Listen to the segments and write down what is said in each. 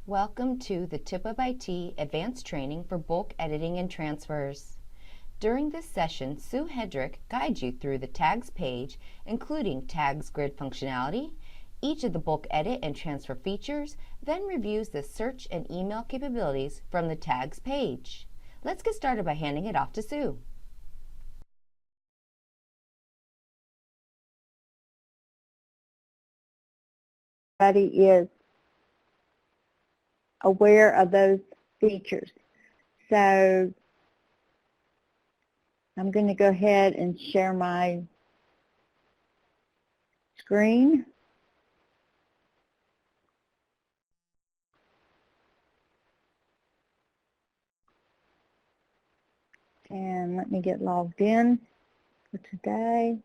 Welcome to the TIPWeb-IT Advanced Training for Bulk Editing and Transfers. During this session, Sue Hedrick guides you through the Tags page, including Tags grid functionality, each of the bulk edit and transfer features, then reviews the search and email capabilities from the Tags page. Let's get started by handing it off to Sue. Everybody is aware of those features. So I'm going to go ahead and share my screen. And let me get logged in for today.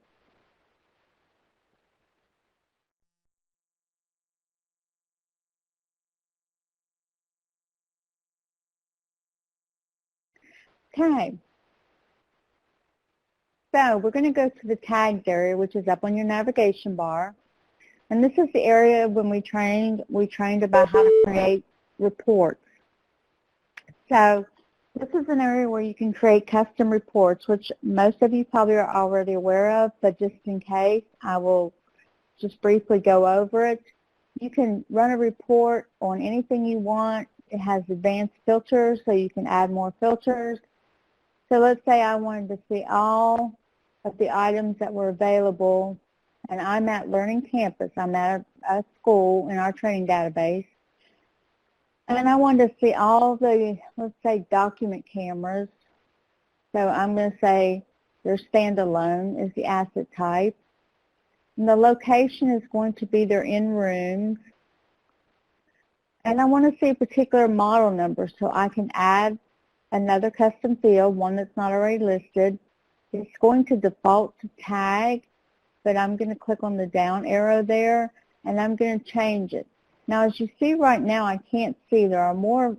Okay. So we're going to go to the tags area, which is up on your navigation bar. And this is the area when we trained about how to create reports. So this is an area where you can create custom reports, which most of you probably are already aware of, but just in case, I will just briefly go over it. You can run a report on anything you want. It has advanced filters, so you can add more filters. So let's say I wanted to see all of the items that were available, and I'm at Learning Campus. I'm at a school in our training database. And I wanted to see all the, let's say, document cameras. So I'm going to say their standalone is the asset type. And the location is going to be their in rooms. And I want to see a particular model number, so I can add another custom field, one that's not already listed. It's going to default to tag, but I'm going to click on the down arrow there, and I'm going to change it. Now, as you see right now, I can't see. There are more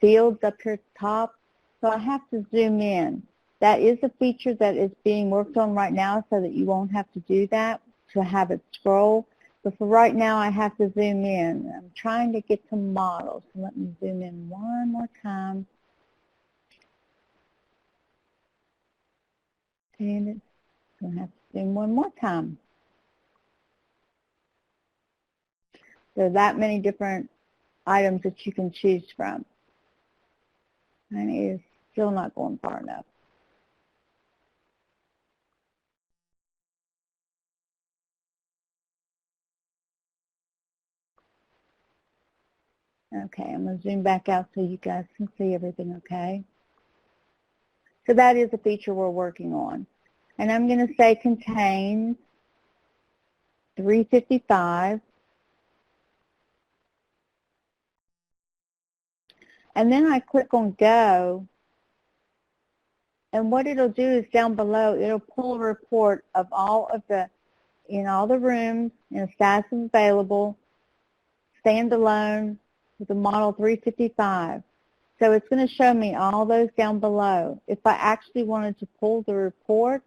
fields up here at the top, so I have to zoom in. That is a feature that is being worked on right now so that you won't have to do that to have it scroll. But for right now, I have to zoom in. I'm trying to get to models. So let me zoom in one more time. And it's going to have to zoom one more time. There are that many different items that you can choose from. And it is still not going far enough. Okay, I'm going to zoom back out so you guys can see everything okay. So that is a feature we're working on. And I'm going to say contains 355. And then I click on go. And what it'll do is down below, it'll pull a report of all of the, in all the rooms, and status available, standalone, with the model 355. So it's going to show me all those down below. If I actually wanted to pull the report,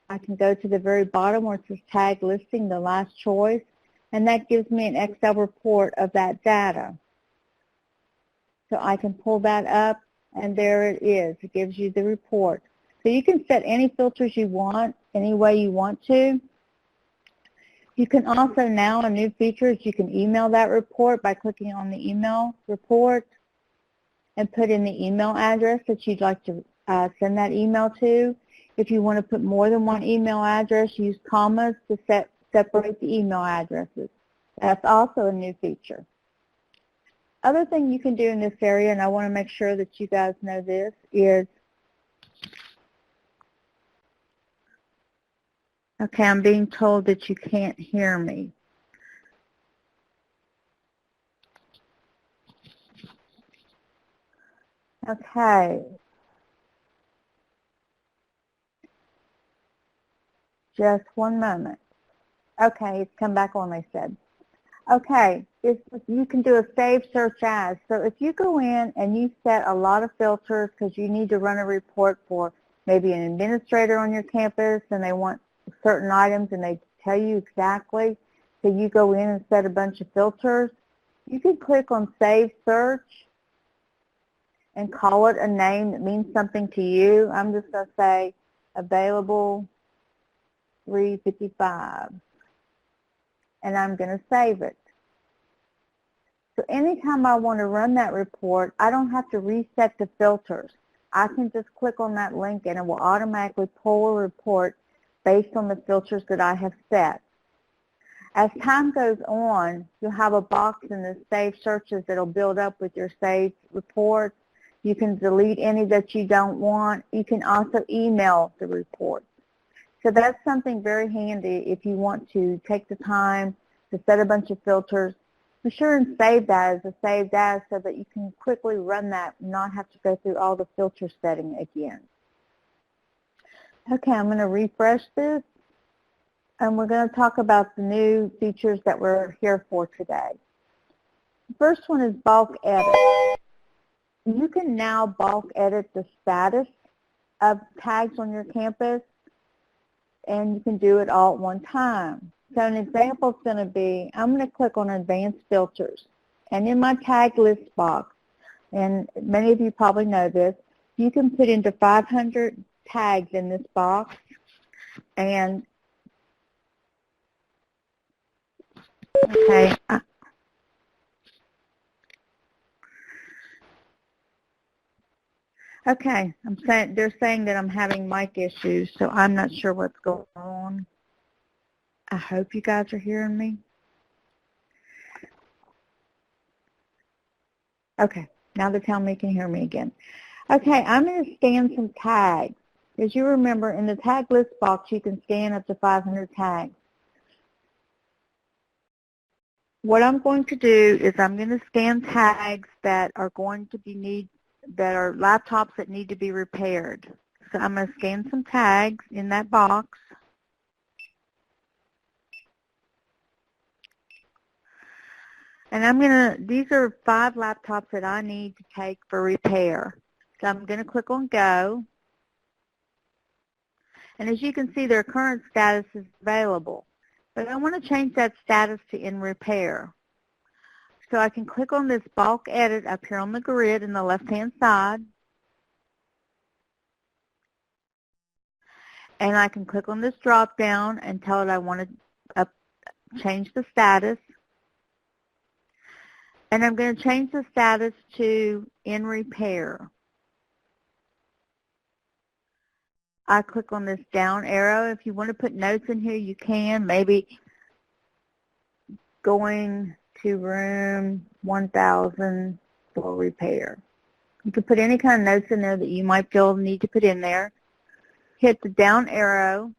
I can go to the very bottom where it says tag listing, the last choice, and that gives me an Excel report of that data. So I can pull that up, and there it is. It gives you the report. So you can set any filters you want, any way you want to. You can also now, a new feature is you can email that report by clicking on the email report and put in the email address that you'd like to send that email to. If you want to put more than one email address, use commas to separate the email addresses. That's also a new feature. Other thing you can do in this area, and I want to make sure that you guys know this, is, okay, I'm being told that you can't hear me. Okay. Just one moment. Okay, it's come back on, they said. Okay, you can do a save search as. So if you go in and you set a lot of filters because you need to run a report for maybe an administrator on your campus and they want certain items and they tell you exactly, so you go in and set a bunch of filters, You can click on Save Search and call it a name that means something to you. I'm just going to say available 355, and I'm going to save it. So anytime I want to run that report, I don't have to reset the filters. I can just click on that link and it will automatically pull a report based on the filters that I have set. As time goes on, you'll have a box in the Save Searches that will build up with your saved reports. You can delete any that you don't want. You can also email the reports. So that's something very handy if you want to take the time to set a bunch of filters. Be sure and save that as a saved as so that you can quickly run that and not have to go through all the filter setting again. Okay, I'm going to refresh this, and we're going to talk about the new features that we're here for today. The first one is bulk edit. You can now bulk edit the status of tags on your campus, and you can do it all at one time. So an example is going to be, I'm going to click on Advanced Filters, and in my tag list box, and many of you probably know this, you can put into 500 tags in this box, and okay, they're saying that I'm having mic issues, so I'm not sure what's going on. I hope you guys are hearing me. Okay, now they're telling me you can hear me again. Okay, I'm going to scan some tags. As you remember, in the tag list box, you can scan up to 500 tags. What I'm going to do is I'm going to scan tags that are going to be that are laptops that need to be repaired. So I'm going to scan some tags in that box. And these are 5 laptops that I need to take for repair. So I'm going to click on Go. And as you can see, their current status is available. But I want to change that status to in repair. So I can click on this bulk edit up here on the grid in the left-hand side. And I can click on this drop-down and tell it I want to change the status. And I'm going to change the status to in repair. I click on this down arrow. If you want to put notes in here, you can. Maybe going to room 1000 for repair. You can put any kind of notes in there that you might feel need to put in there. Hit the down arrow.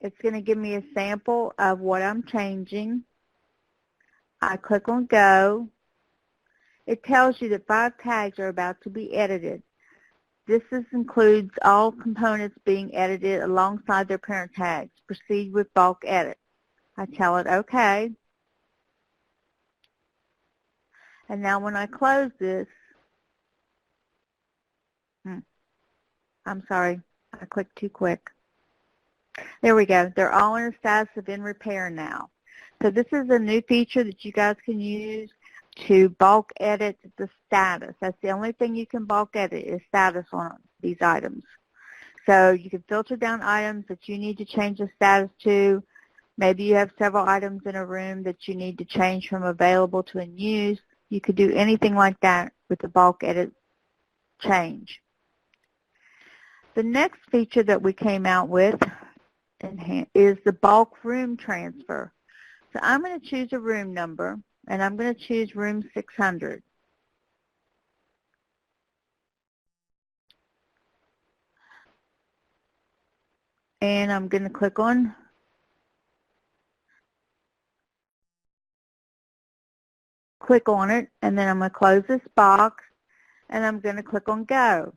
It's going to give me a sample of what I'm changing. I click on Go. It tells you that 5 tags are about to be edited. This includes all components being edited alongside their parent tags. Proceed with bulk edit. I tell it OK. And now when I close this, I'm sorry, I clicked too quick. There we go. They're all in a status of in repair now. So this is a new feature that you guys can use to bulk edit the status. That's the only thing you can bulk edit is status on these items. So you can filter down items that you need to change the status to. Maybe you have several items in a room that you need to change from available to in use. You could do anything like that with the bulk edit change. The next feature that we came out with is the bulk room transfer. So I'm going to choose a room number, and I'm going to choose room 600. And I'm going to click on it, and then I'm going to close this box, and I'm going to click on Go.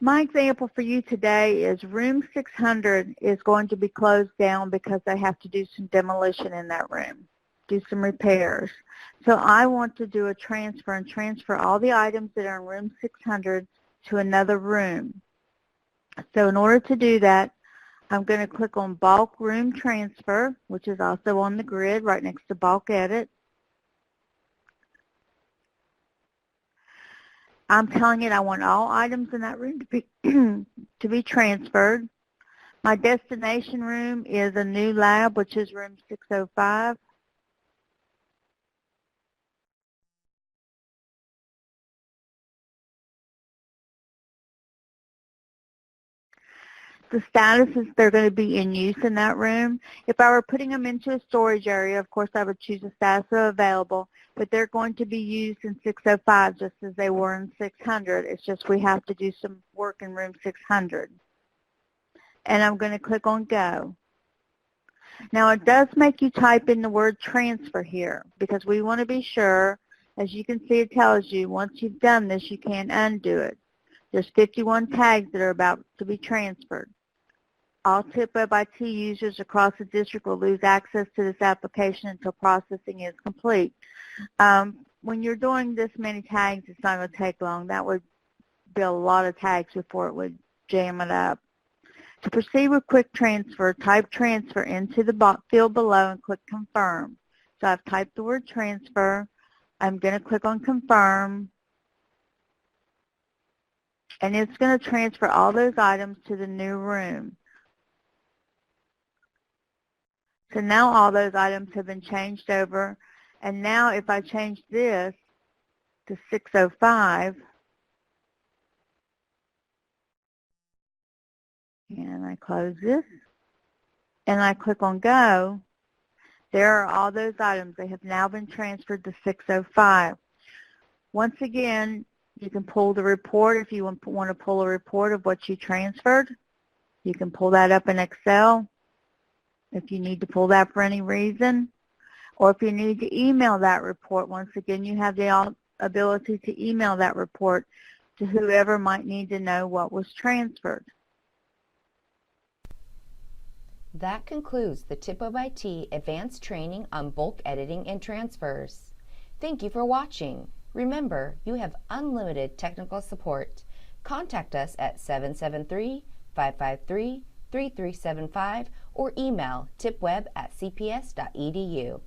My example for you today is room 600 is going to be closed down because they have to do some demolition in that room, do some repairs. So I want to do a transfer and transfer all the items that are in room 600 to another room. So in order to do that, I'm going to click on Bulk Room Transfer, which is also on the grid right next to Bulk Edit. I'm telling it I want all items in that room to be to be transferred. My destination room is a new lab, which is room 605. The status is they're going to be in use in that room. If I were putting them into a storage area, of course I would choose a status of available, but they're going to be used in 605 just as they were in 600. It's just we have to do some work in room 600. And I'm going to click on Go. Now it does make you type in the word transfer here because we want to be sure, as you can see it tells you, once you've done this you can't undo it. There's 51 tags that are about to be transferred. All TIPWeb-IT users across the district will lose access to this application until processing is complete. When you're doing this many tags, it's not going to take long. That would be a lot of tags before it would jam it up. To proceed with quick transfer, type transfer into the field below and click confirm. So I've typed the word transfer. I'm going to click on confirm. And it's going to transfer all those items to the new room. So now all those items have been changed over. And now if I change this to 605, and I close this, and I click on Go, there are all those items. They have now been transferred to 605. Once again, you can pull the report if you want to pull a report of what you transferred. You can pull that up in Excel if you need to pull that for any reason. Or if you need to email that report, once again, you have the ability to email that report to whoever might need to know what was transferred. That concludes the TIPWeb-IT Advanced Training on Bulk Editing and Transfers. Thank you for watching. Remember, you have unlimited technical support. Contact us at 773-553-3375 or email tipweb@cps.edu.